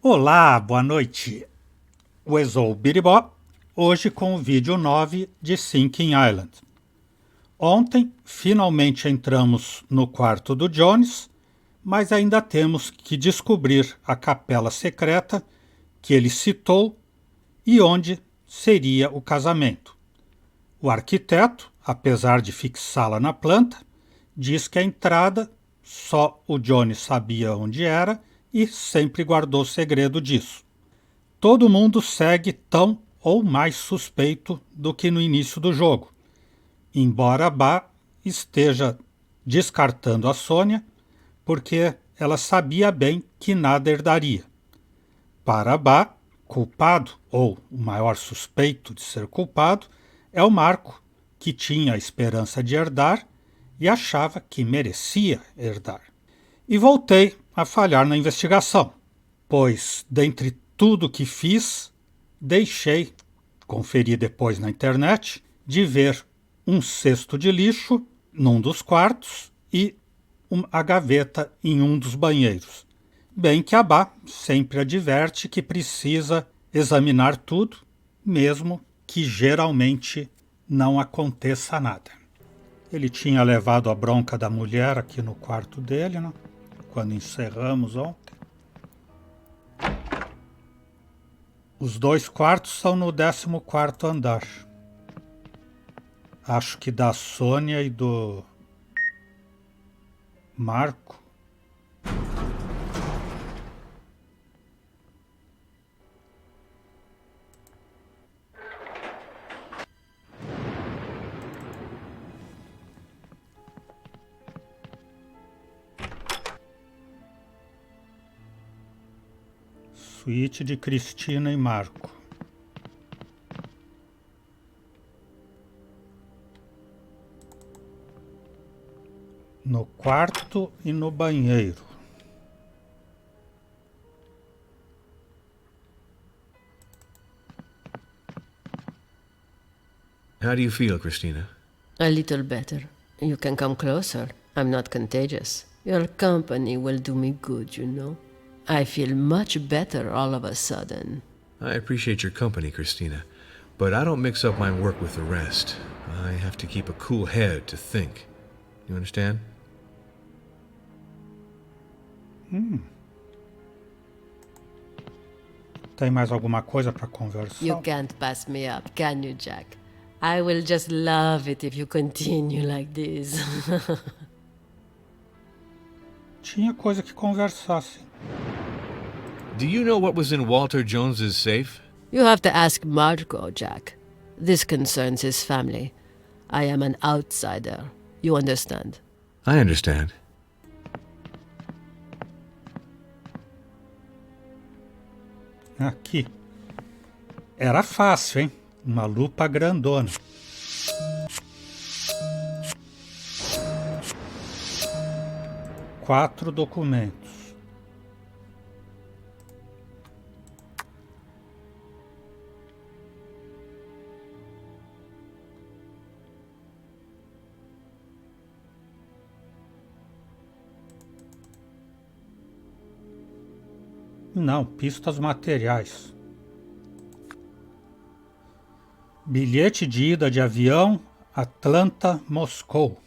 Olá, boa noite. Eu sou o Biribó, hoje com o vídeo 9 de Sinking Island. Ontem, finalmente entramos no quarto do Jones, mas ainda temos que descobrir a capela secreta que ele citou e onde seria o casamento. O arquiteto, apesar de fixá-la na planta, diz que a entrada só o Jones sabia onde era e sempre guardou segredo disso. Todo mundo segue tão ou mais suspeito do que no início do jogo, embora Bá esteja descartando a Sônia, porque ela sabia bem que nada herdaria. Para Bá, culpado, ou o maior suspeito de ser culpado, é o Marco, que tinha a esperança de herdar e achava que merecia herdar. E voltei a falhar na investigação, pois, dentre tudo que fiz, deixei, conferi depois na internet, de ver um cesto de lixo num dos quartos e a gaveta em um dos banheiros. Bem que a Bá sempre adverte que precisa examinar tudo, mesmo que geralmente não aconteça nada. Ele tinha levado a bronca da mulher aqui no quarto dele, né? Quando encerramos ontem. Os dois quartos são no 14º andar. Acho que da Sônia e do Marco. Suíte de Cristina e Marco. No quarto e no banheiro. How do you feel, Christina? A little better. You can come closer. I'm not contagious. Your company will do me good, you know. I feel much better all of a sudden. I appreciate your company, Christina, but I don't mix up my work with the rest. I have to keep a cool head to think. You understand? Tem mais alguma coisa para conversar? You can't pass me up, can you, Jack? I will just love it if you continue like this. Tinha coisa que conversar, sim. Do you know what was in Walter Jones's safe? You have to ask Marco, Jack. This concerns his family. I am an outsider. You understand? I understand. Aqui. Era fácil, hein? Uma lupa grandona. Quatro documentos. Não, pistas materiais. Bilhete de ida de avião Atlanta-Moscou.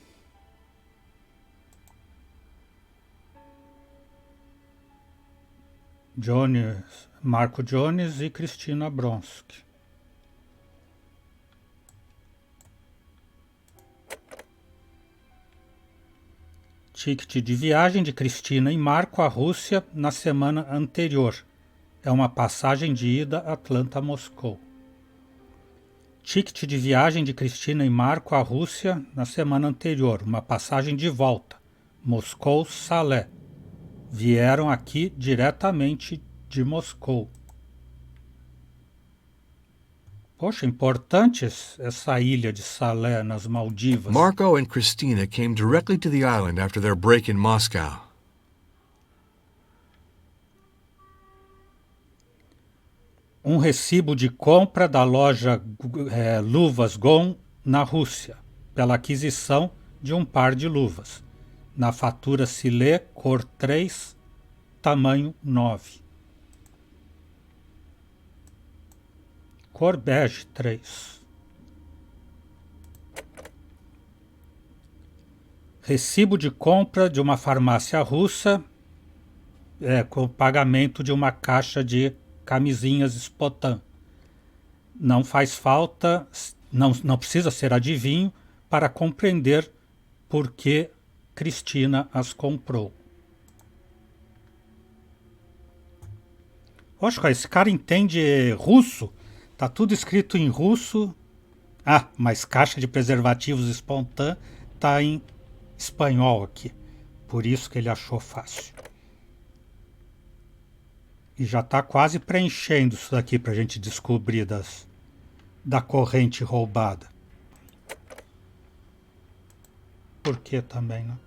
Marco Jones e Cristina Bronsky. Ticket de viagem de Cristina e Marco à Rússia na semana anterior. É uma passagem de ida Atlanta-Moscou. Ticket de viagem de Cristina e Marco à Rússia na semana anterior. Uma passagem de volta. Moscou-Salé. Vieram aqui diretamente de Moscou. Poxa, importante essa ilha de Salé nas Maldivas. Marco and Christina came directly to the island after their break in Moscow. Um recibo de compra da loja Luvas Gon na Rússia, pela aquisição de um par de luvas. Na fatura se lê cor 3, tamanho 9. Cor bege 3. Recibo de compra de uma farmácia russa com o pagamento de uma caixa de camisinhas Spotan. Não faz falta, não precisa ser adivinho para compreender por que Cristina as comprou. Oxe, esse cara entende russo? Tá tudo escrito em russo. Ah, mas caixa de preservativos Spotan tá em espanhol aqui. Por isso que ele achou fácil. E já tá quase preenchendo isso daqui pra gente descobrir da corrente roubada. Por que também, né?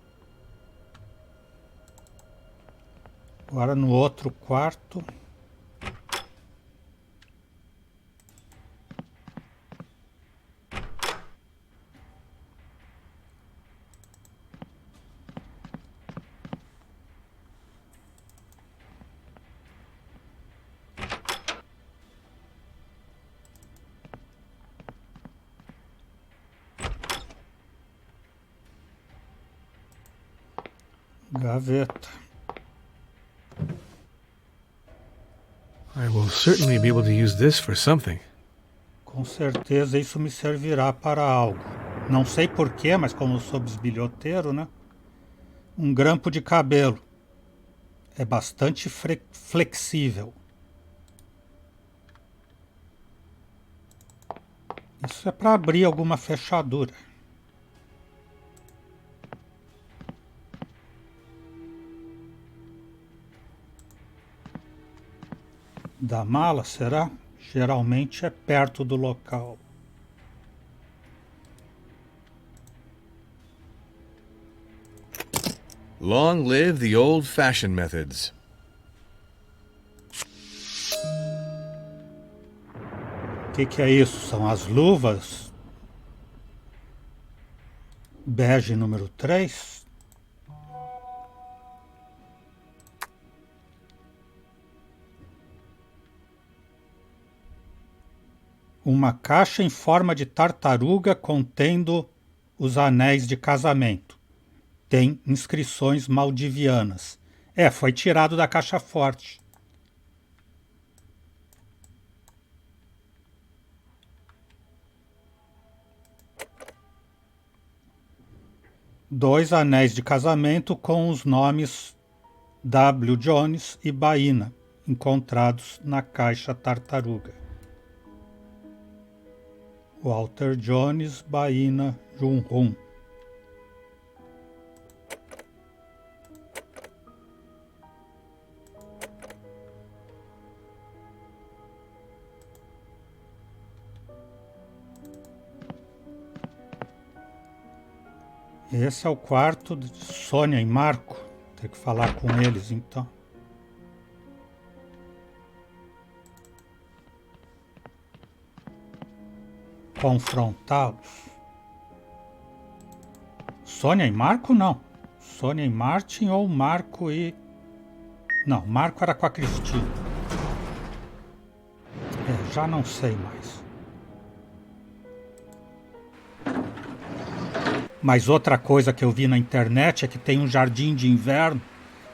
Agora no outro quarto. Gaveta. I will certainly be able to use this for something. Com certeza isso me servirá para algo. Não sei porquê, mas como eu sou bisbilhoteiro, né? Um grampo de cabelo. É bastante flexível. Isso é para abrir alguma fechadura. Da mala, será? Geralmente é perto do local. Long live the old-fashioned methods. O que é isso? São as luvas? Bege número 3. Uma caixa em forma de tartaruga contendo os anéis de casamento. Tem inscrições maldivianas. Foi tirado da caixa forte. Dois anéis de casamento com os nomes W. Jones e Baína, encontrados na caixa tartaruga. Walter Jones, Baína, Junrum. Esse é o quarto de Sônia e Marco. Tem que falar com eles então. Confrontá-los. Sônia e Marco não. Sônia e Martin ou Marco e... Não, Marco era com a Cristina. Já não sei mais. Mas outra coisa que eu vi na internet é que tem um jardim de inverno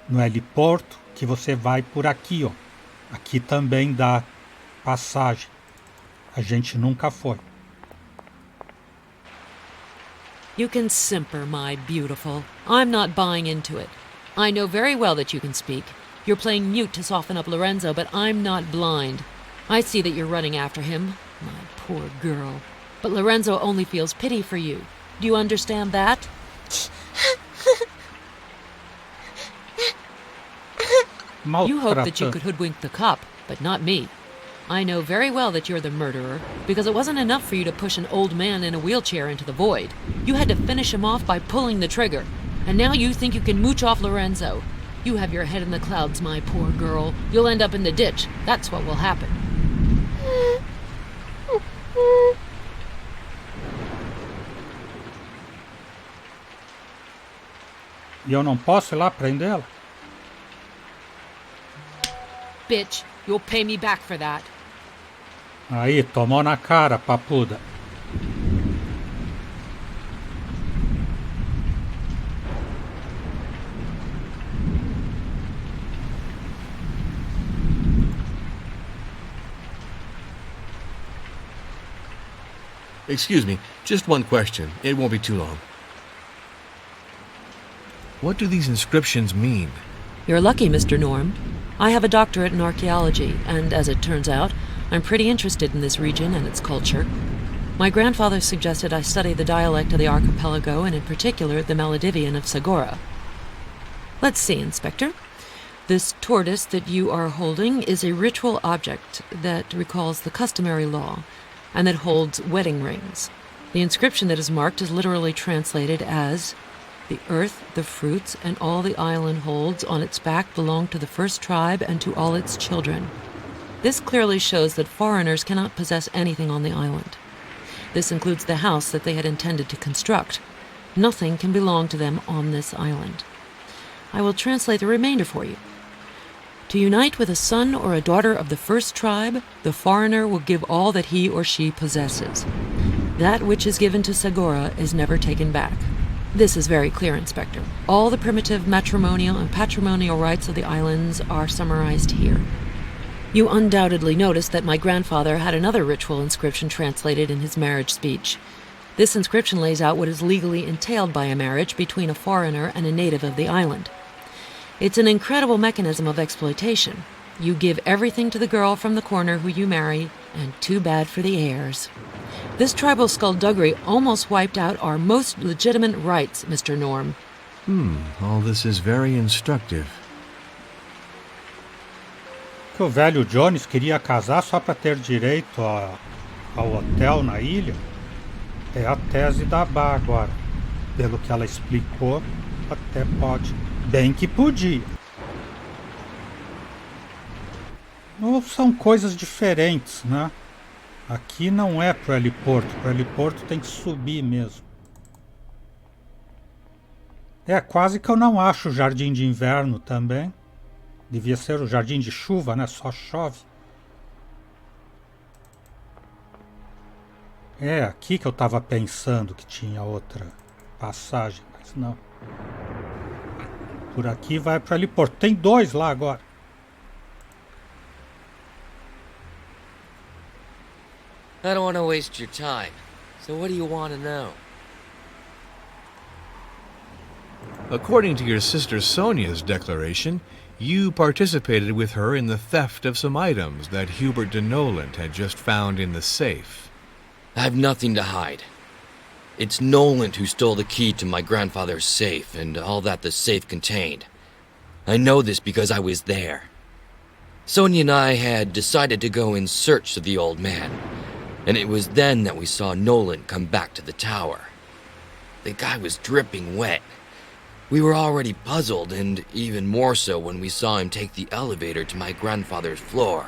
no heliporto que você vai por aqui, ó. Aqui também dá passagem. A gente nunca foi. You can simper, my beautiful. I'm not buying into it. I know very well that you can speak. You're playing mute to soften up Lorenzo, but I'm not blind. I see that you're running after him. My poor girl. But Lorenzo only feels pity for you. Do you understand that? You hoped that you could hoodwink the cop, but not me. I know very well that you're the murderer, because it wasn't enough for you to push an old man in a wheelchair into the void. You had to finish him off by pulling the trigger. And now you think you can mooch off Lorenzo. You have your head in the clouds, my poor girl. You'll end up in the ditch. That's what will happen. E eu não posso ir lá prendê-la? Bitch, you'll pay me back for that. Aí, tomou na cara, papuda. Excuse me, just one question. It won't be too long. What do these inscriptions mean? You're lucky, Mr. Norm. I have a doctorate in archaeology, and as it turns out, I'm pretty interested in this region and its culture. My grandfather suggested I study the dialect of the archipelago, and in particular the Maledivian of Segura. Let's see, Inspector. This tortoise that you are holding is a ritual object that recalls the customary law, and that holds wedding rings. The inscription that is marked is literally translated as, "The earth, the fruits, and all the island holds on its back belong to the first tribe and to all its children." This clearly shows that foreigners cannot possess anything on the island. This includes the house that they had intended to construct. Nothing can belong to them on this island. I will translate the remainder for you. To unite with a son or a daughter of the first tribe, the foreigner will give all that he or she possesses. That which is given to Segura is never taken back. This is very clear, Inspector. All the primitive matrimonial and patrimonial rights of the islands are summarized here. You undoubtedly noticed that my grandfather had another ritual inscription translated in his marriage speech. This inscription lays out what is legally entailed by a marriage between a foreigner and a native of the island. It's an incredible mechanism of exploitation. You give everything to the girl from the corner who you marry, and too bad for the heirs. This tribal skullduggery almost wiped out our most legitimate rights, Mr. Norm. All this is very instructive. Que o velho Jones queria casar só para ter direito ao hotel na ilha? É a tese da Bá agora. Pelo que ela explicou, até pode. Bem que podia. Ou são coisas diferentes, né? Aqui não é pro heliporto. Pro heliporto tem que subir mesmo. É, quase que eu não acho o jardim de inverno também. Devia ser o jardim de chuva, né? Só chove. É, aqui que eu tava pensando que tinha outra passagem, mas não. Por aqui vai para heliporto. Tem dois lá agora. I don't want to waste your time. So what do you want to know? According to your sister Sonia's declaration, you participated with her in the theft of some items that Hubert de Noland had just found in the safe. I have nothing to hide. It's Noland who stole the key to my grandfather's safe and all that the safe contained. I know this because I was there. Sonia and I had decided to go in search of the old man, and it was then that we saw Noland come back to the tower. The guy was dripping wet. We were already puzzled, and even more so when we saw him take the elevator to my grandfather's floor.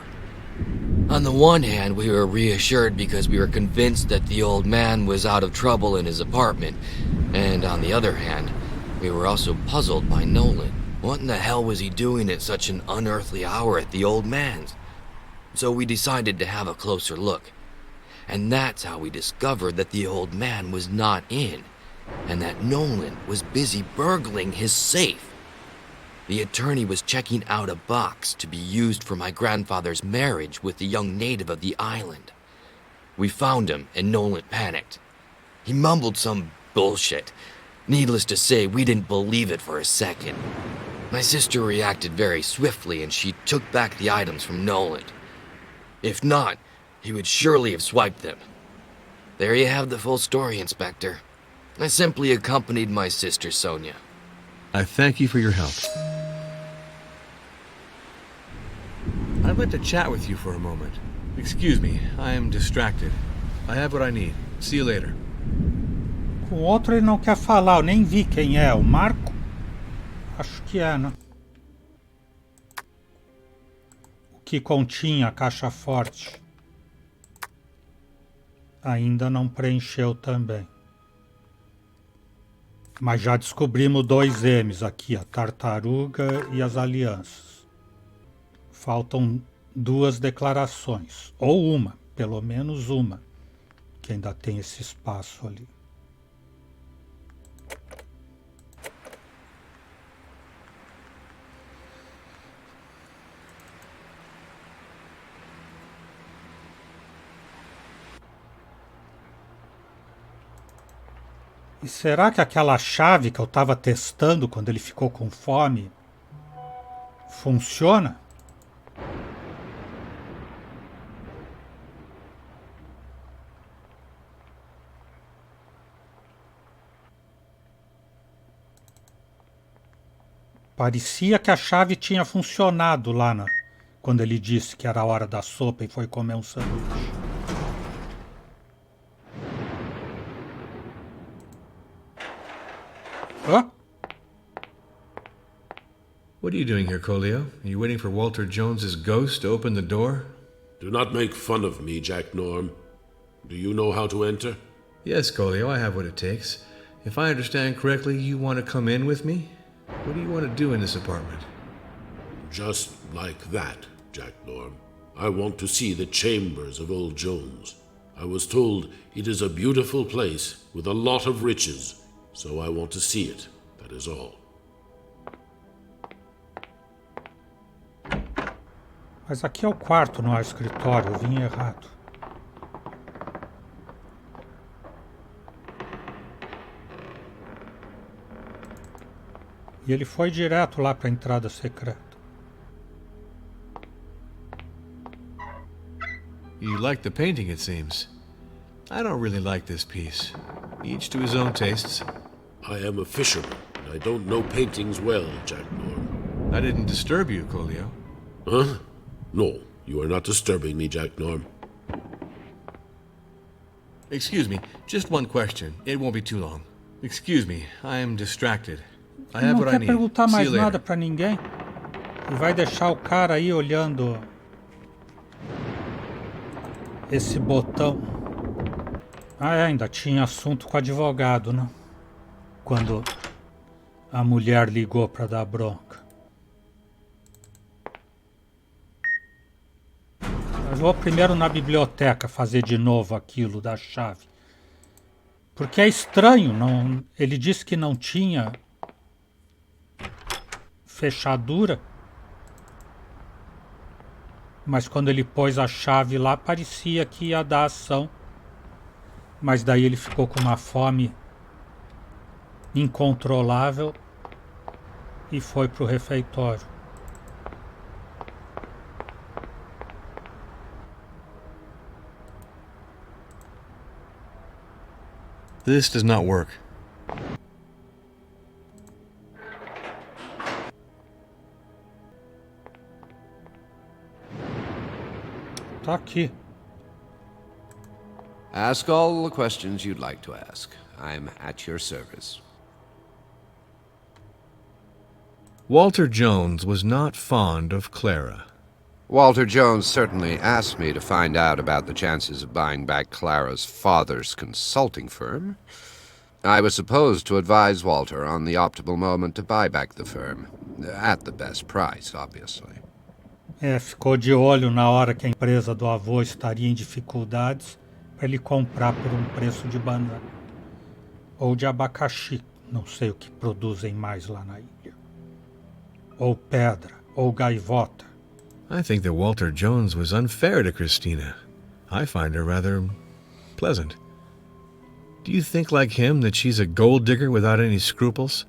On the one hand, we were reassured because we were convinced that the old man was out of trouble in his apartment, and on the other hand, we were also puzzled by Nolan. What in the hell was he doing at such an unearthly hour at the old man's? So we decided to have a closer look, and that's how we discovered that the old man was not in, and that Nolan was busy burgling his safe. The attorney was checking out a box to be used for my grandfather's marriage with the young native of the island. We found him, and Nolan panicked. He mumbled some bullshit. Needless to say, we didn't believe it for a second. My sister reacted very swiftly, and she took back the items from Nolan. If not, he would surely have swiped them. There you have the full story, Inspector. I simply accompanied my sister, Sonia. I thank you for your help. I'd like to chat with you for a moment. Excuse me, I am distracted. I have what I need. See you later. Com o outro ele não quer falar, eu nem vi quem é. O Marco? Acho que é, né? O que continha a caixa forte. Ainda não preencheu também. Mas já descobrimos 2 M's aqui, a tartaruga e as alianças. Faltam 2 declarações, ou uma, pelo menos uma, que ainda tem esse espaço ali. E será que aquela chave que eu estava testando quando ele ficou com fome funciona? Parecia que a chave tinha funcionado lá quando ele disse que era a hora da sopa e foi comer um sanduíche. Hã? What are you doing here, Colio? Are you waiting for Walter Jones's ghost to open the door? Do not make fun of me, Jack Norm. Do you know how to enter? Yes, Colio, I have what it takes. If I understand correctly, you want to come in with me? What do you want to do in this apartment? Just like that, Jack Norm. I want to see the chambers of old Jones. I was told it is a beautiful place with a lot of riches, so I want to see it, that is all. Mas aqui é o quarto, não é o escritório, eu vim errado. E ele foi direto lá para a entrada secreta. You like the painting, it seems. I don't really like this piece. Each to his own tastes. I am a fisherman, and I don't know paintings well, Jack Norm. I didn't disturb you, Colio. Huh? No, you are not disturbing me, Jack Norm. Excuse me, just one question. It won't be too long. Excuse me, I am distracted. I have Não what I quer need. perguntar See mais you later. nada para ninguém? E vai deixar o cara aí olhando esse botão. Ah, ainda tinha assunto com o advogado, né? Quando a mulher ligou para dar bronca. Eu vou primeiro na biblioteca fazer de novo aquilo da chave. Porque é estranho, não, ele disse que não tinha fechadura. Mas quando ele pôs a chave lá, parecia que ia dar ação. Mas daí ele ficou com uma fome incontrolável e foi pro refeitório. This does not work. Tá aqui. Ask all the questions you'd like to ask. I'm at your service. Walter Jones was not fond of Clara. Walter Jones certainly asked me to find out about the chances of buying back Clara's father's consulting firm. I was supposed to advise Walter on the optimal moment to buy back the firm. At the best price, obviously. Ficou de olho na hora que a empresa do avô estaria em dificuldades para ele comprar por um preço de banana. Ou de abacaxi, não sei o que produzem mais lá na ilha. Ou pedra, ou gaivota. I think that Walter Jones was unfair to Christina. I find her rather pleasant. Do you think like him that she's a gold digger without any scruples?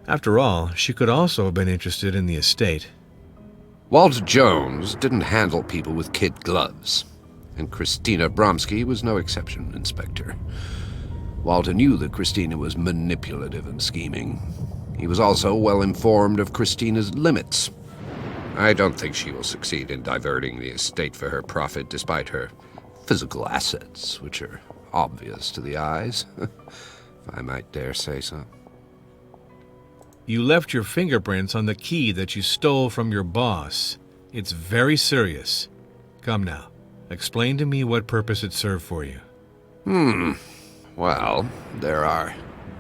After all, she could also have been interested in the estate. Walter Jones didn't handle people with kid gloves. And Christina Bromsky was no exception, Inspector. Walter knew that Christina was manipulative and scheming. He was also well informed of Christina's limits. I don't think she will succeed in diverting the estate for her profit despite her physical assets, which are obvious to the eyes, if I might dare say so. You left your fingerprints on the key that you stole from your boss. It's very serious. Come now, explain to me what purpose it served for you. Well, there are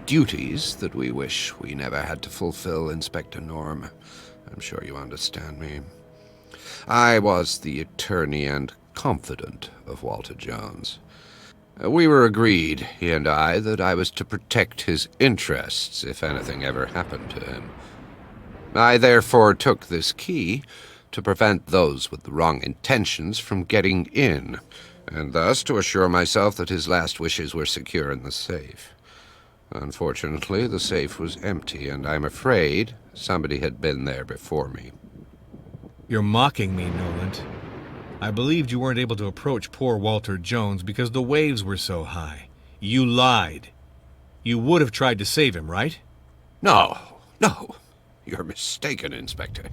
duties that we wish we never had to fulfill, Inspector Norm. I'm sure you understand me. I was the attorney and confidant of Walter Jones. We were agreed, he and I, that I was to protect his interests if anything ever happened to him. I therefore took this key to prevent those with the wrong intentions from getting in, and thus to assure myself that his last wishes were secure in the safe. Unfortunately, the safe was empty, and I'm afraid somebody had been there before me. You're mocking me, Noland. I believed you weren't able to approach poor Walter Jones because the waves were so high. You lied. You would have tried to save him, right? No. You're mistaken, Inspector.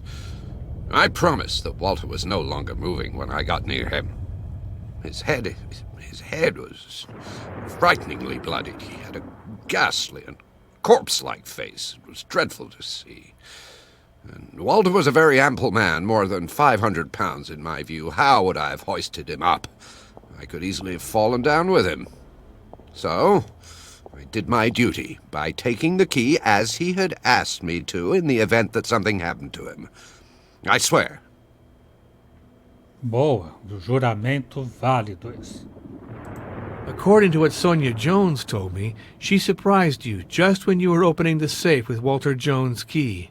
I promise that Walter was no longer moving when I got near him. His head was frighteningly bloody. He had a ghastly and corpse-like face. It was dreadful to see. And Walter was a very ample man, more than 500 pounds in my view. How would I have hoisted him up? I could easily have fallen down with him. So, I did my duty by taking the key as he had asked me to in the event that something happened to him. I swear. Boa, juramento válido esse. According to what Sonia Jones told me, she surprised you just when you were opening the safe with Walter Jones' key.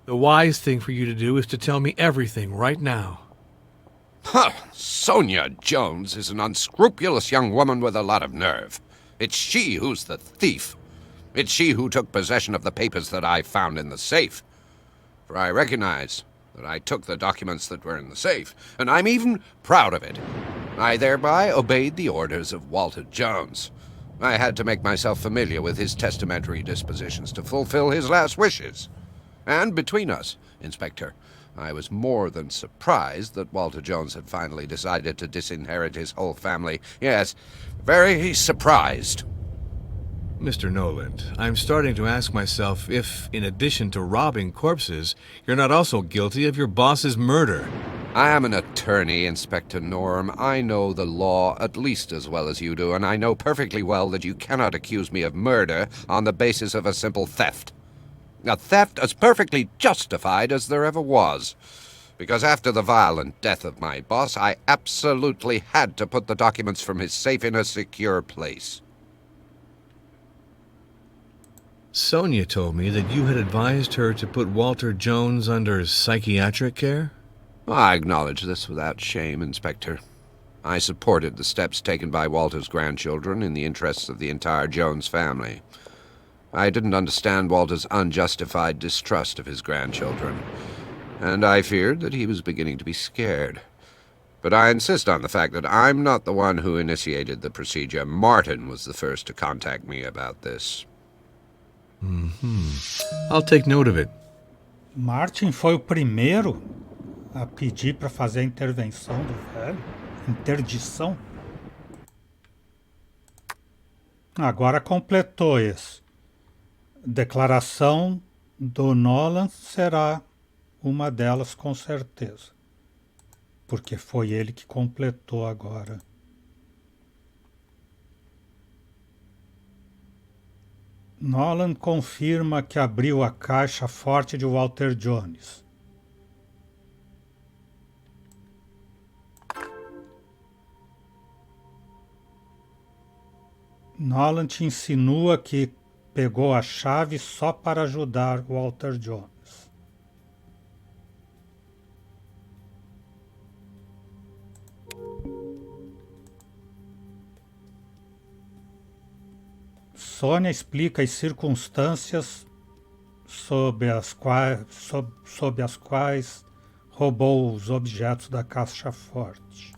The wise thing for you to do is to tell me everything right now. Huh! Sonia Jones is an unscrupulous young woman with a lot of nerve. It's she who's the thief. It's she who took possession of the papers that I found in the safe. For I recognize that I took the documents that were in the safe, and I'm even proud of it. I thereby obeyed the orders of Walter Jones. I had to make myself familiar with his testamentary dispositions to fulfill his last wishes. And between us, Inspector, I was more than surprised that Walter Jones had finally decided to disinherit his whole family. Yes, very surprised. Mr. Noland, I'm starting to ask myself if, in addition to robbing corpses, you're not also guilty of your boss's murder. I am an attorney, Inspector Norm. I know the law at least as well as you do, and I know perfectly well that you cannot accuse me of murder on the basis of a simple theft. A theft as perfectly justified as there ever was. Because after the violent death of my boss, I absolutely had to put the documents from his safe in a secure place. Sonia told me that you had advised her to put Walter Jones under psychiatric care? I acknowledge this without shame, Inspector. I supported the steps taken by Walter's grandchildren in the interests of the entire Jones family. I didn't understand Walter's unjustified distrust of his grandchildren, and I feared that he was beginning to be scared. But I insist on the fact that I'm not the one who initiated the procedure. Martin was the first to contact me about this. I'll take note of it. Martin foi o primeiro a pedir para fazer a intervenção do velho? Interdição? Agora completou isso. Declaração do Nolan será uma delas com certeza. Porque foi ele que completou agora. Nolan confirma que abriu a caixa forte de Walter Jones. Nolan te insinua que pegou a chave só para ajudar Walter Jones. Sonia explica as circunstâncias sob as quais roubou os objetos da caixa forte.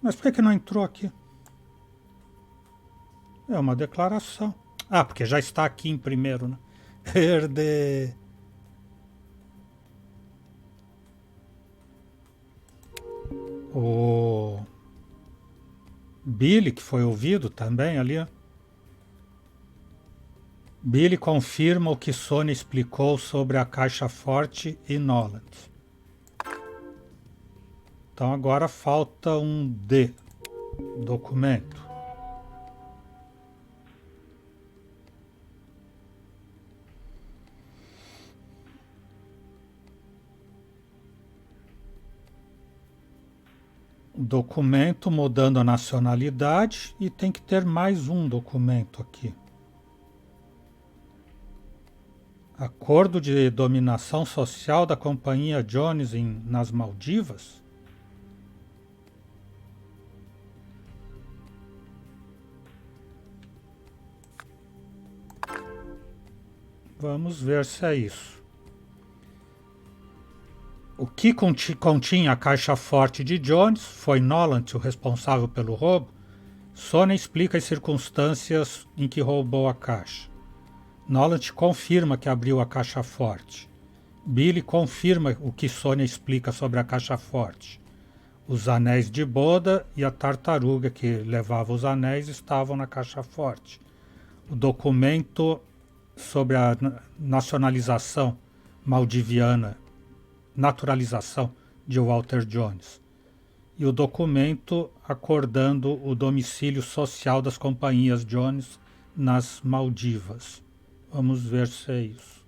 Mas por que não entrou aqui? É uma declaração. Ah, porque já está aqui em primeiro, né? Herde. O Billy, que foi ouvido também ali, ó. Billy confirma o que Sonia explicou sobre a caixa forte e Noland. Então agora falta um D. Documento. Documento mudando a nacionalidade e tem que ter mais um documento aqui. Acordo de dominação social da companhia Jones nas Maldivas? Vamos ver se é isso. O que continha a caixa forte de Jones? Foi Nolan o responsável pelo roubo? Sonia explica as circunstâncias em que roubou a caixa. Nolan confirma que abriu a caixa forte. Billy confirma o que Sonia explica sobre a caixa forte. Os anéis de boda e a tartaruga que levava os anéis estavam na caixa forte. O documento sobre a nacionalização maldiviana, naturalização de Walter Jones. E o documento acordando o domicílio social das companhias Jones nas Maldivas. Vamos ver se é isso.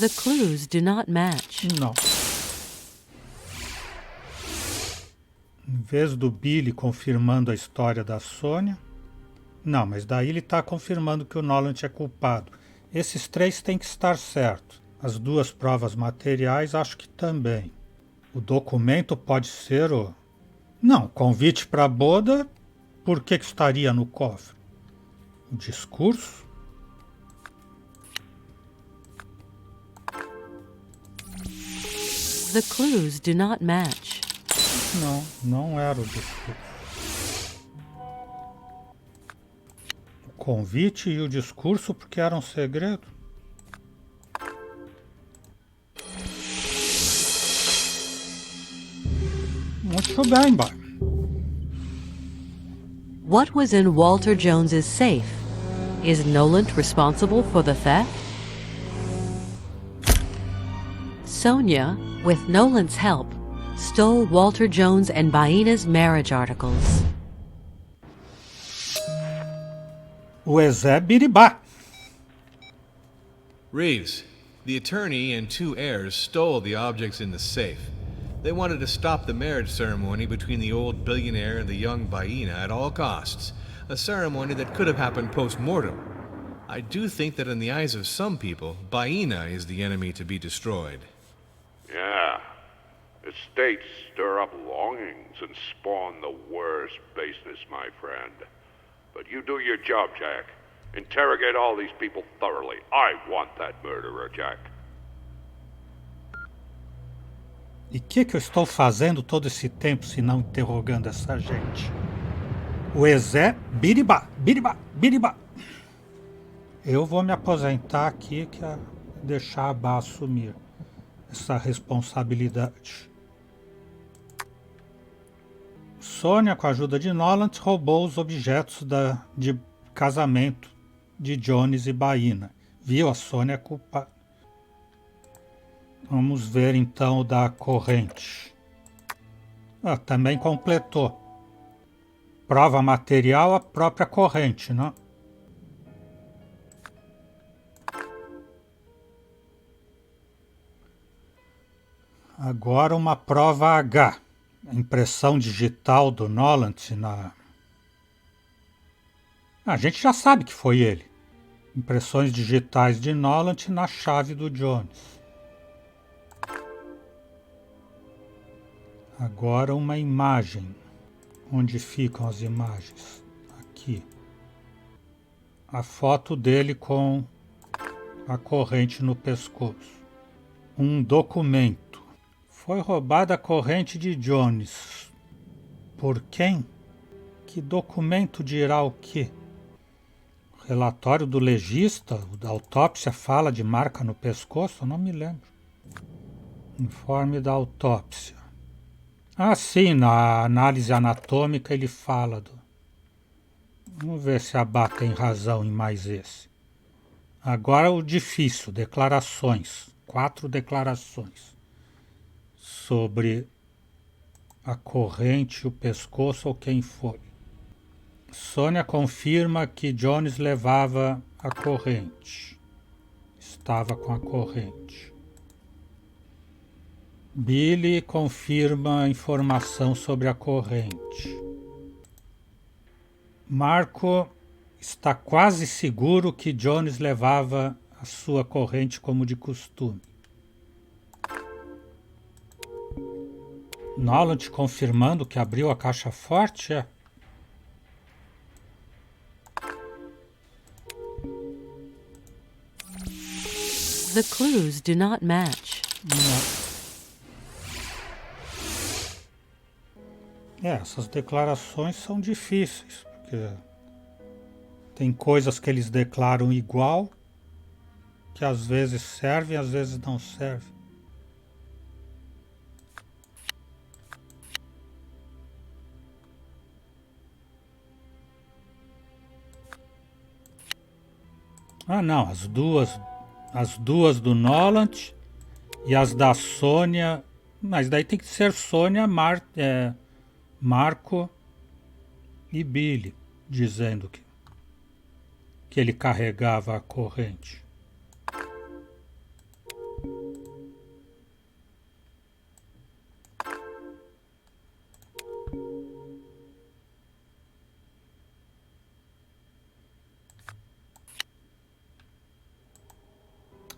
The clues do not match. Não. Em vez do Billy confirmando a história da Sonia. Não, mas daí ele está confirmando que o Nolan é culpado. Esses três têm que estar certos. As duas provas materiais acho que também. O documento pode ser o... Não, convite para a boda, por que estaria no cofre? O discurso? The clues do not match. Não, não era o discurso. O convite e o discurso porque era um segredo? Muito bem, boy. What was in Walter Jones's safe? Is Nolan responsible for the theft? Sonia, with Nolan's help, stole Walter Jones and Baina's marriage articles. O Ezé Biribá. Reeves, the attorney and two heirs stole the objects in the safe. They wanted to stop the marriage ceremony between the old billionaire and the young Baina at all costs, a ceremony that could have happened post-mortem. I do think that in the eyes of some people, Baina is the enemy to be destroyed. Yeah. Estates stir up longings and spawn the worst baseness, my friend. But you do your job, Jack. Interrogate all these people thoroughly. I want that murderer, Jack. E o que eu estou fazendo todo esse tempo se não interrogando essa gente? O Ezé Biribá, Biribá, Biribá. Eu vou me aposentar aqui, que é deixar a Bá assumir essa responsabilidade. Sonia, com a ajuda de Nolan, roubou os objetos de casamento de Jones e Baina. Viu? A Sonia é culpada. Vamos ver então o da corrente. Também completou. Prova material, a própria corrente, né? Agora uma prova H. A impressão digital do Nolan na... A gente já sabe que foi ele. Impressões digitais de Nolan na chave do Jones. Agora uma imagem. Onde ficam as imagens? Aqui. A foto dele com a corrente no pescoço. Um documento. Foi roubada a corrente de Jones. Por quem? Que documento dirá o quê? O relatório do legista, da autópsia, fala de marca no pescoço? Eu não me lembro. Informe da autópsia. Sim, na análise anatômica ele fala do... Vamos ver se a Bá tem razão em mais esse. Agora o difícil, declarações. 4 declarações. Sobre a corrente, o pescoço ou quem foi. Sonia confirma que Jones levava a corrente. Estava com a corrente. Billy confirma informação sobre a corrente. Marco está quase seguro que Jones levava a sua corrente como de costume. Nolan confirmando que abriu a caixa forte, é? The clues do not match. Não. Essas declarações são difíceis, porque tem coisas que eles declaram igual, que às vezes servem, às vezes não servem. Ah, não, as duas do Nolan e as da Sônia, mas daí tem que ser Sônia, Marco e Billy, dizendo que ele carregava a corrente.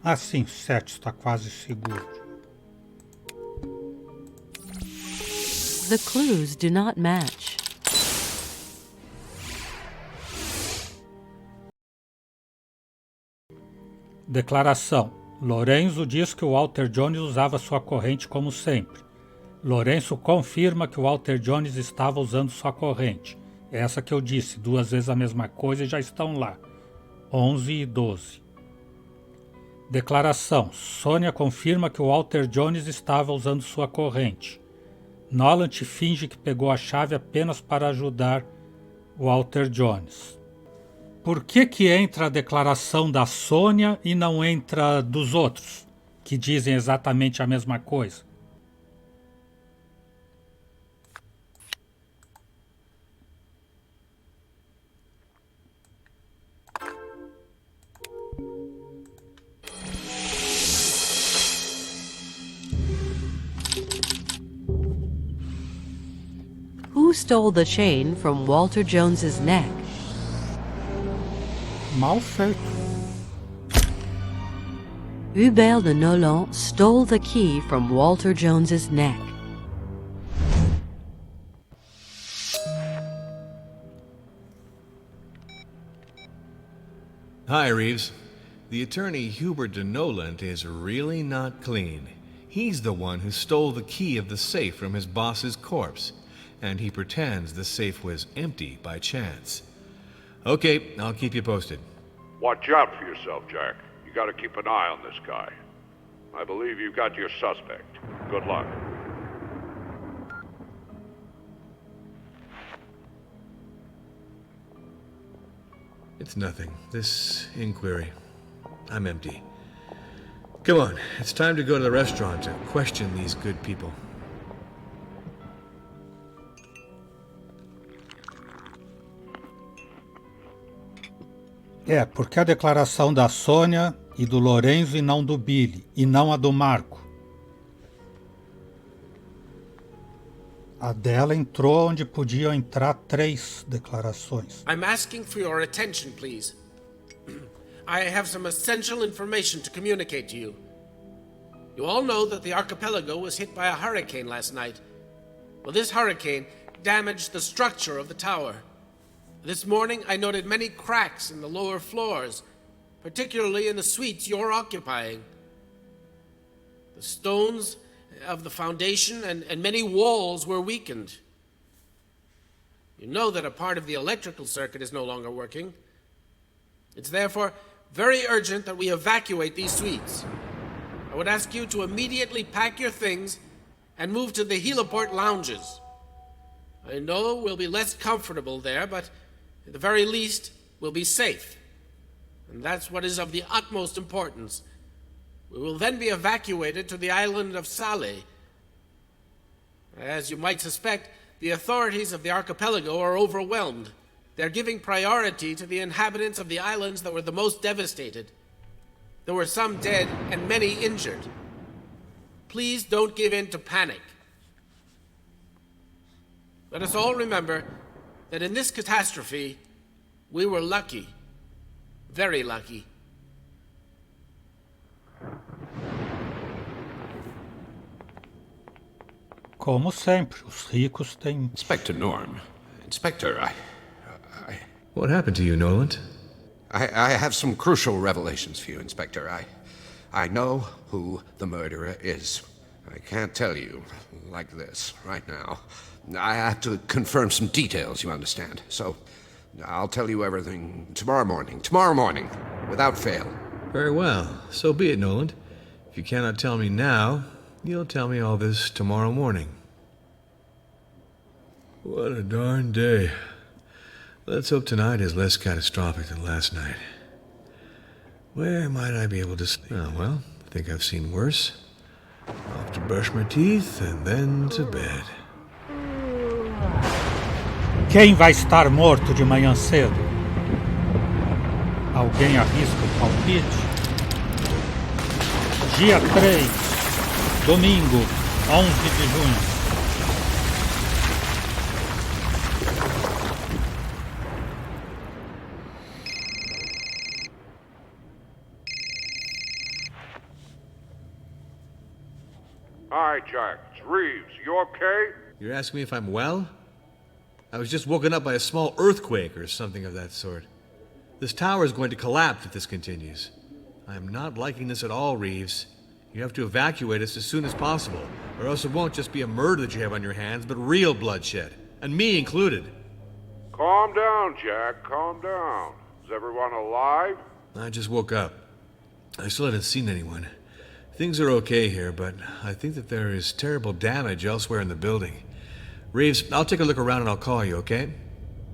Ah, sim, 7 está quase seguro. The clues do not match. Declaração. Lorenzo diz que o Walter Jones usava sua corrente como sempre. Lourenço confirma que o Walter Jones estava usando sua corrente. Essa que eu disse, 2 vezes a mesma coisa e já estão lá. 11 e 12. Declaração. Sônia confirma que o Walter Jones estava usando sua corrente. Nolan finge que pegou a chave apenas para ajudar o Walter Jones. Por que entra a declaração da Sônia e não entra dos outros, que dizem exatamente a mesma coisa? Who stole the chain from Walter Jones's neck? Mal feito. Hubert de Nolan stole the key from Walter Jones's neck. Hi, Reeves. The attorney Hubert de Noland is really not clean. He's the one who stole the key of the safe from his boss's corpse, and he pretends the safe was empty by chance. Okay, I'll keep you posted. Watch out for yourself, Jack. You gotta keep an eye on this guy. I believe you've got your suspect. Good luck. It's nothing. This inquiry. I'm empty. Come on, it's time to go to the restaurant to question these good people. Porque a declaração da Sônia e do Lorenzo e não do Billy, e não a do Marco. A dela entrou onde podiam entrar 3 declarações. I'm asking for your attention, please. I have some essential information to communicate to you. You all know that the archipelago was hit by a hurricane last night. Well, this hurricane damaged the structure of the tower. This morning, I noted many cracks in the lower floors, particularly in the suites you're occupying. The stones of the foundation and many walls were weakened. You know that a part of the electrical circuit is no longer working. It's therefore very urgent that we evacuate these suites. I would ask you to immediately pack your things and move to the heliport lounges. I know we'll be less comfortable there, but at the very least, we'll be safe. And that's what is of the utmost importance. We will then be evacuated to the island of Salé. As you might suspect, the authorities of the archipelago are overwhelmed. They're giving priority to the inhabitants of the islands that were the most devastated. There were some dead and many injured. Please don't give in to panic. Let us all remember that in this catastrophe, we were lucky. Very lucky. Como sempre, os ricos têm... Inspector Norm. Inspector, What happened to you, Nolan? I have some crucial revelations for you, Inspector. I know who the murderer is. I can't tell you like this right now. I have to confirm some details, you understand. So, I'll tell you everything tomorrow morning, without fail. Very well. So be it, Nolan. If you cannot tell me now, you'll tell me all this tomorrow morning. What a darn day. Let's hope tonight is less catastrophic than last night. Where might I be able to sleep? Oh, well, I think I've seen worse. Off to brush my teeth and then to bed. Quem vai estar morto de manhã cedo? Alguém arrisca o palpite? Dia 3, domingo, 11 de junho. Hi, Jack. It's Reeves. You okay? You're asking me if I'm well? I was just woken up by a small earthquake or something of that sort. This tower is going to collapse if this continues. I am not liking this at all, Reeves. You have to evacuate us as soon as possible, or else it won't just be a murder that you have on your hands, but real bloodshed. And me included. Calm down, Jack. Calm down. Is everyone alive? I just woke up. I still haven't seen anyone. Things are okay here, but I think that there is terrible damage elsewhere in the building. Reeves, I'll take a look around and I'll call you, okay?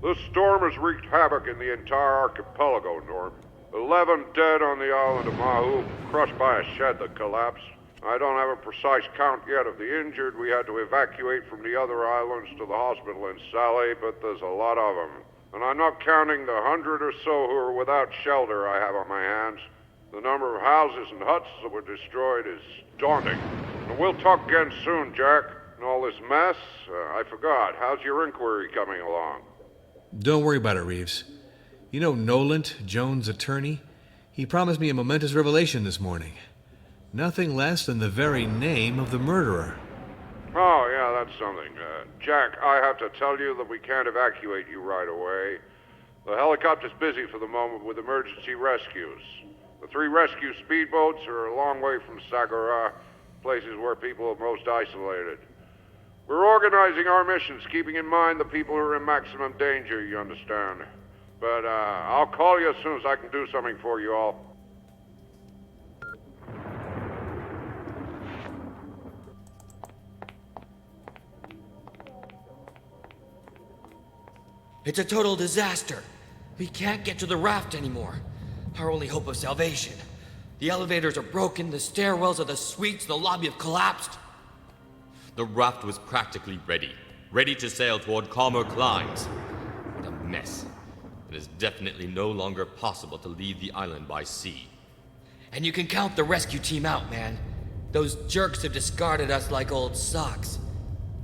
This storm has wreaked havoc in the entire archipelago, Norm. 11 dead on the island of Mahu, crushed by a shed that collapsed. I don't have a precise count yet of the injured. We had to evacuate from the other islands to the hospital in Salé, but there's a lot of them. And I'm not counting the 100 or so who are without shelter I have on my hands. The number of houses and huts that were destroyed is daunting. And we'll talk again soon, Jack. And all this mess, I forgot. How's your inquiry coming along? Don't worry about it, Reeves. You know Nolant, Jones' attorney? He promised me a momentous revelation this morning. Nothing less than the very name of the murderer. Oh, yeah, that's something. Jack, I have to tell you that we can't evacuate you right away. The helicopter's busy for the moment with emergency rescues. The 3 rescue speedboats are a long way from Sagara, places where people are most isolated. We're organizing our missions, keeping in mind the people who are in maximum danger, you understand. But I'll call you as soon as I can do something for you all. It's a total disaster. We can't get to the raft anymore. Our only hope of salvation. The elevators are broken, the stairwells of the suites, the lobby have collapsed. The raft was practically ready to sail toward calmer climes. What a mess. It is definitely no longer possible to leave the island by sea. And you can count the rescue team out, man. Those jerks have discarded us like old socks.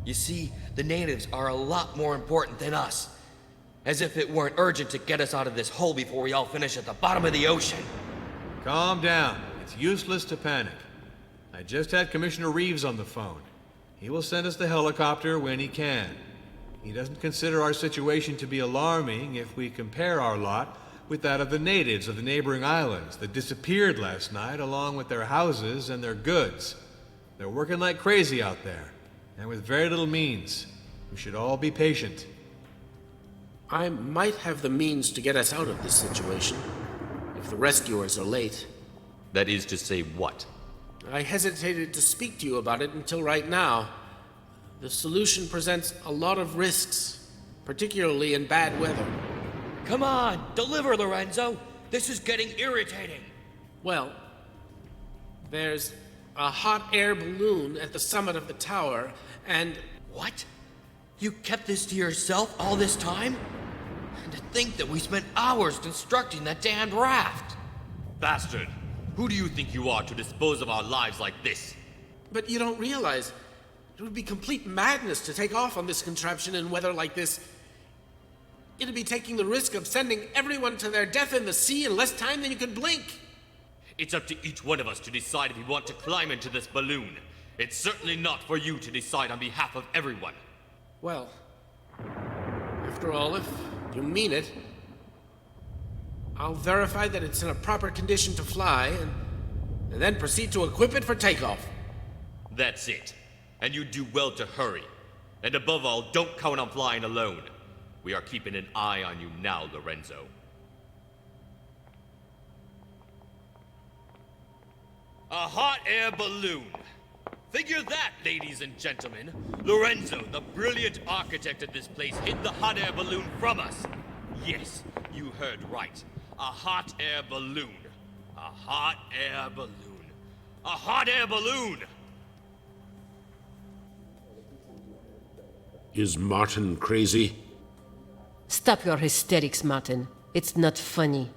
You see, the natives are a lot more important than us. As if it weren't urgent to get us out of this hole before we all finish at the bottom of the ocean. Calm down. It's useless to panic. I just had Commissioner Reeves on the phone. He will send us the helicopter when he can. He doesn't consider our situation to be alarming if we compare our lot with that of the natives of the neighboring islands that disappeared last night along with their houses and their goods. They're working like crazy out there, and with very little means. We should all be patient. I might have the means to get us out of this situation, if the rescuers are late. That is to say what? I hesitated to speak to you about it until right now. The solution presents a lot of risks, particularly in bad weather. Come on, deliver, Lorenzo. This is getting irritating. Well, there's a hot air balloon at the summit of the tower, and... What? You kept this to yourself all this time? And to think that we spent hours constructing that damned raft. Bastard! Who do you think you are to dispose of our lives like this? But you don't realize it would be complete madness to take off on this contraption in weather like this. It'd be taking the risk of sending everyone to their death in the sea in less time than you could blink. It's up to each one of us to decide if we want to climb into this balloon. It's certainly not for you to decide on behalf of everyone. Well, after all, if you mean it, I'll verify that it's in a proper condition to fly and then proceed to equip it for takeoff. That's it. And you do well to hurry. And above all, don't count on flying alone. We are keeping an eye on you now, Lorenzo. A hot air balloon. Figure that, ladies and gentlemen. Lorenzo, the brilliant architect of this place, hid the hot air balloon from us. Yes, you heard right. A hot air balloon. A hot air balloon. A hot air balloon! Is Martin crazy? Stop your hysterics, Martin. It's not funny.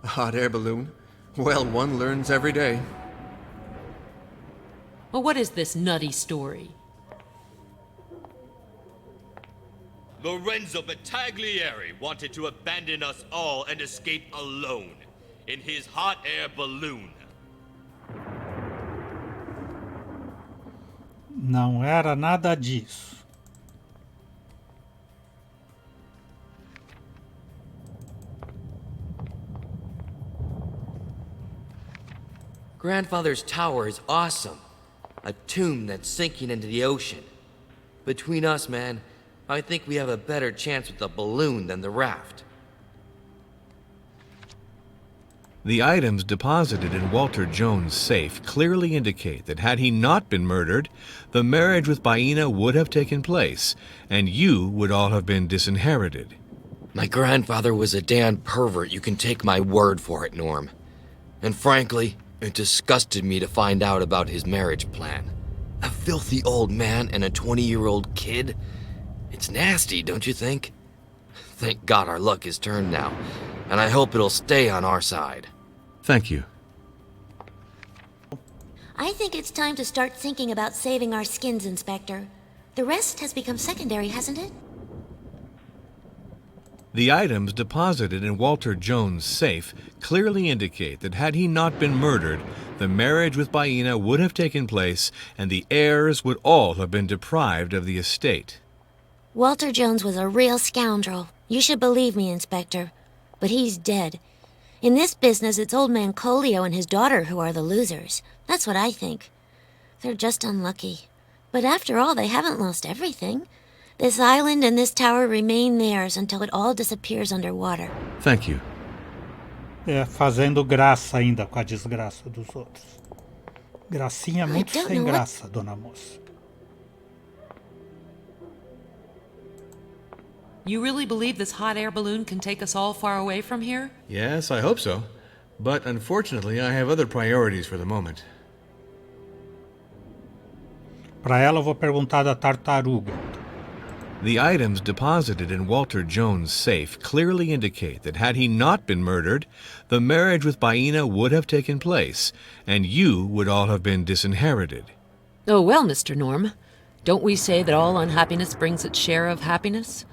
A hot air balloon? Well, one learns every day. Well, what is this nutty story? Lorenzo Battaglieri wanted to abandon us all and escape alone in his hot air balloon. Não era nada disso. Grandfather's tower is awesome. A tomb that's sinking into the ocean. Between us, man, I think we have a better chance with the balloon than the raft. The items deposited in Walter Jones' safe clearly indicate that had he not been murdered, the marriage with Baina would have taken place, and you would all have been disinherited. My grandfather was a damned pervert, you can take my word for it, Norm. And frankly, it disgusted me to find out about his marriage plan. A filthy old man and a 20-year-old kid? It's nasty, don't you think? Thank God our luck is turned now, and I hope it'll stay on our side. Thank you. I think it's time to start thinking about saving our skins, Inspector. The rest has become secondary, hasn't it? The items deposited in Walter Jones' safe clearly indicate that had he not been murdered, the marriage with Baina would have taken place, and the heirs would all have been deprived of the estate. Walter Jones was a real scoundrel. You should believe me, Inspector. But he's dead. In this business, it's old man Colio and his daughter who are the losers. That's what I think. They're just unlucky. But after all, they haven't lost everything. This island and this tower remain theirs until it all disappears underwater. Thank you. Fazendo graça ainda com a desgraça dos outros. Gracinha muito sem graça, dona moça. You really believe this hot air balloon can take us all far away from here? Yes, I hope so. But unfortunately, I have other priorities for the moment. Para ela eu vou perguntar da tartaruga. The items deposited in Walter Jones' safe clearly indicate that had he not been murdered, the marriage with Baina would have taken place, and you would all have been disinherited. Oh, well, Mr. Norm. Don't we say that all unhappiness brings its share of happiness?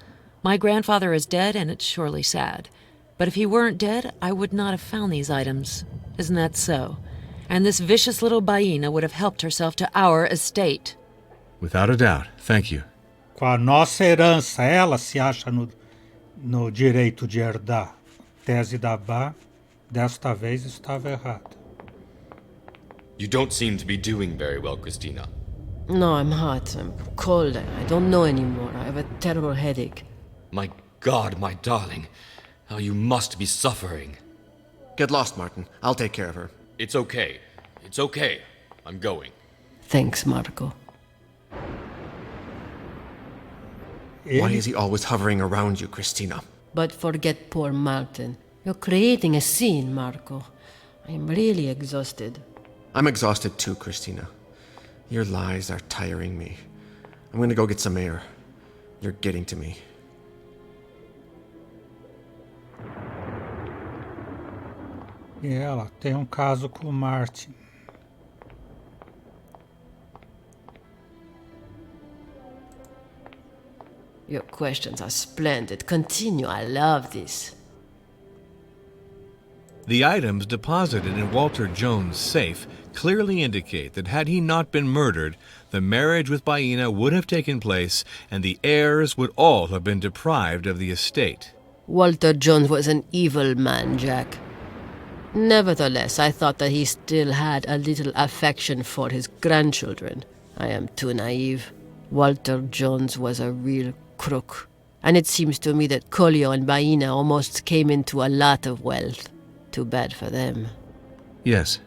My grandfather is dead, and it's surely sad. But if he weren't dead, I would not have found these items. Isn't that so? And this vicious little Baina would have helped herself to our estate. Without a doubt. Thank you. Com a nossa herança, ela se acha no direito de herdar. Tese da Bá, desta vez estava errada. You don't seem to be doing very well, Christina. No, I'm hot. I'm cold. I don't know anymore. I have a terrible headache. My God, my darling. How you must be suffering. Get lost, Martin. I'll take care of her. It's okay. It's okay. I'm going. Thanks, Marco. Why is he always hovering around you, Christina? But forget poor Martin. You're creating a scene, Marco. I'm really exhausted. I'm exhausted too, Christina. Your lies are tiring me. I'm gonna go get some air. You're getting to me. E ela tem caso com o Martin. Your questions are splendid. Continue, I love this. The items deposited in Walter Jones' safe clearly indicate that had he not been murdered, the marriage with Baina would have taken place and the heirs would all have been deprived of the estate. Walter Jones was an evil man, Jack. Nevertheless, I thought that he still had a little affection for his grandchildren. I am too naive. Walter Jones was a real crook. And it seems to me that Collio and Baina almost came into a lot of wealth. Too bad for them. Yes.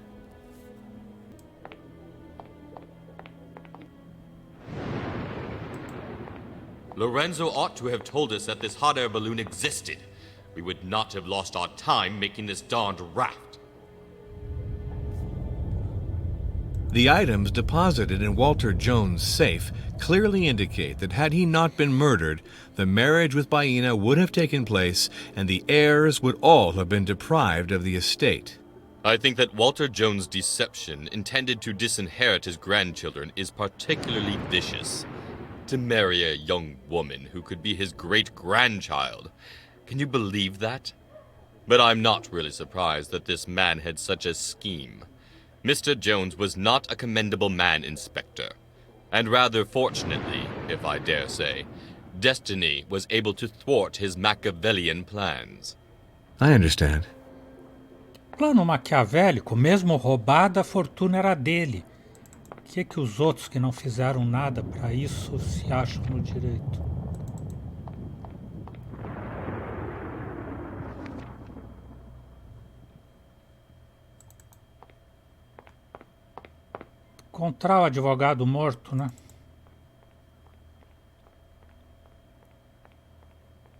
Lorenzo ought to have told us that this hot air balloon existed. We would not have lost our time making this darned raft. The items deposited in Walter Jones' safe clearly indicate that had he not been murdered, the marriage with Baina would have taken place and the heirs would all have been deprived of the estate. I think that Walter Jones' deception intended to disinherit his grandchildren is particularly vicious. To marry a young woman who could be his great-grandchild. Can you believe that? But I'm not really surprised that this man had such a scheme. Mr. Jones was not a commendable man, Inspector. And rather fortunately, if I dare say, destiny was able to thwart his Machiavellian plans. I understand. Plano maquiavélico, mesmo roubada, a fortuna era dele. Que os outros que não fizeram nada para isso se acham no direito? Encontrar o advogado morto, né?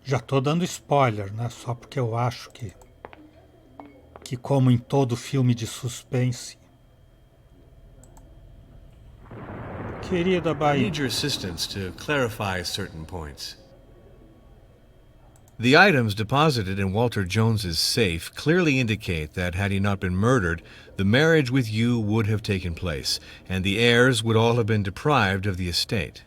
Já tô dando spoiler, né? Só porque eu acho que como em todo filme de suspense. Querida I Bahia. need your assistance to clarify certain points. The items deposited in Walter Jones's safe clearly indicate that had he not been murdered, the marriage with you would have taken place, and the heirs would all have been deprived of the estate.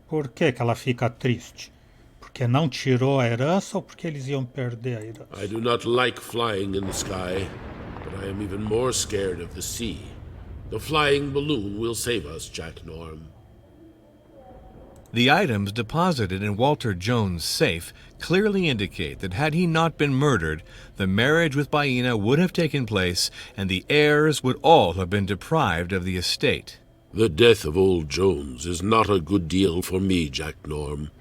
Por que ela fica triste? Porque não tirou a herança ou porque eles iam perder a herança? I do not like flying in the sky, but I am even more scared of the sea. The flying balloon will save us, Jack Norm. The items deposited in Walter Jones' safe clearly indicate that had he not been murdered, the marriage with Baina would have taken place and the heirs would all have been deprived of the estate. The death of old Jones is not a good deal for me, Jack Norm.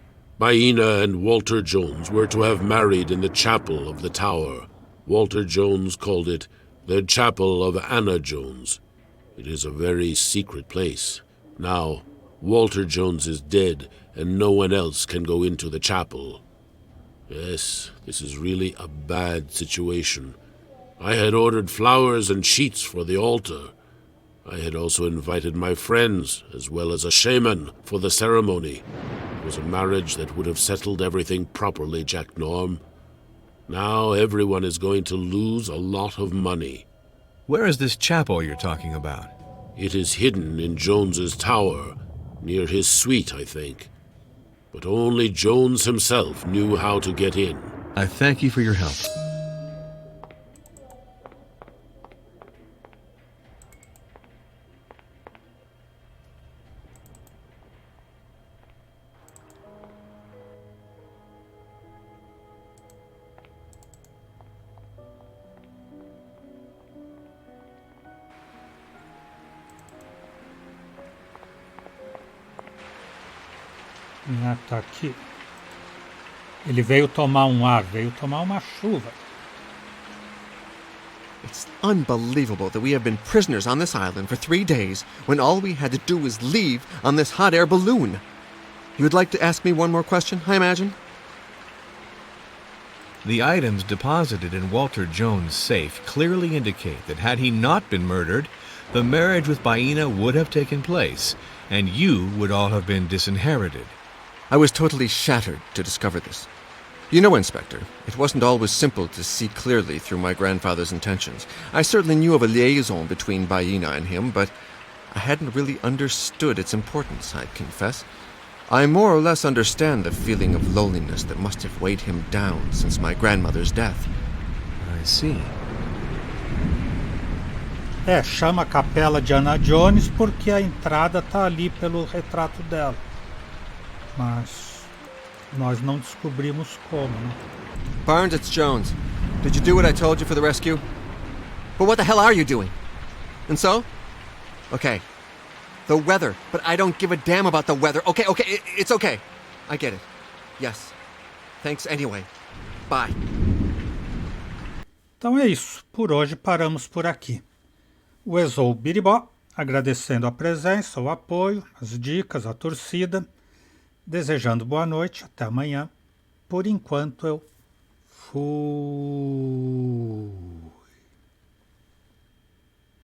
Baina and Walter Jones were to have married in the chapel of the tower. Walter Jones called it the Chapel of Anna Jones. It is a very secret place. Now, Walter Jones is dead, and no one else can go into the chapel. Yes, this is really a bad situation. I had ordered flowers and sheets for the altar. I had also invited my friends, as well as a shaman, for the ceremony. It was a marriage that would have settled everything properly, Jack Norm. Now everyone is going to lose a lot of money. Where is this chapel you're talking about? It is hidden in Jones's tower, near his suite, I think. But only Jones himself knew how to get in. I thank you for your help. Tá aqui. Ele veio tomar ar, veio tomar uma chuva. It's unbelievable that we have been prisoners on this island for 3 days when all we had to do was leave on this hot air balloon. You would like to ask me one more question, I imagine? The items deposited in Walter Jones' safe clearly indicate that had he not been murdered, the marriage with Baina would have taken place, and you would all have been disinherited. I was totally shattered to discover this. You know, Inspector, it wasn't always simple to see clearly through my grandfather's intentions. I certainly knew of a liaison between Baina and him, but I hadn't really understood its importance, I confess. I more or less understand the feeling of loneliness that must have weighed him down since my grandmother's death. I see. Chama a capela de Anna Jones porque a entrada tá ali pelo retrato dela. Mas nós não descobrimos como, né? Barnes, it's Jones. Did you do what I told you for the rescue? But what the hell are you doing? And so? Okay. The weather. But I don't give a damn about the weather. Okay, it's okay. I get it. Yes. Thanks anyway. Bye. Então é isso. Por hoje paramos por aqui. O Exou Biribó, agradecendo a presença, o apoio, as dicas, a torcida, desejando boa noite, até amanhã. Por enquanto eu fui.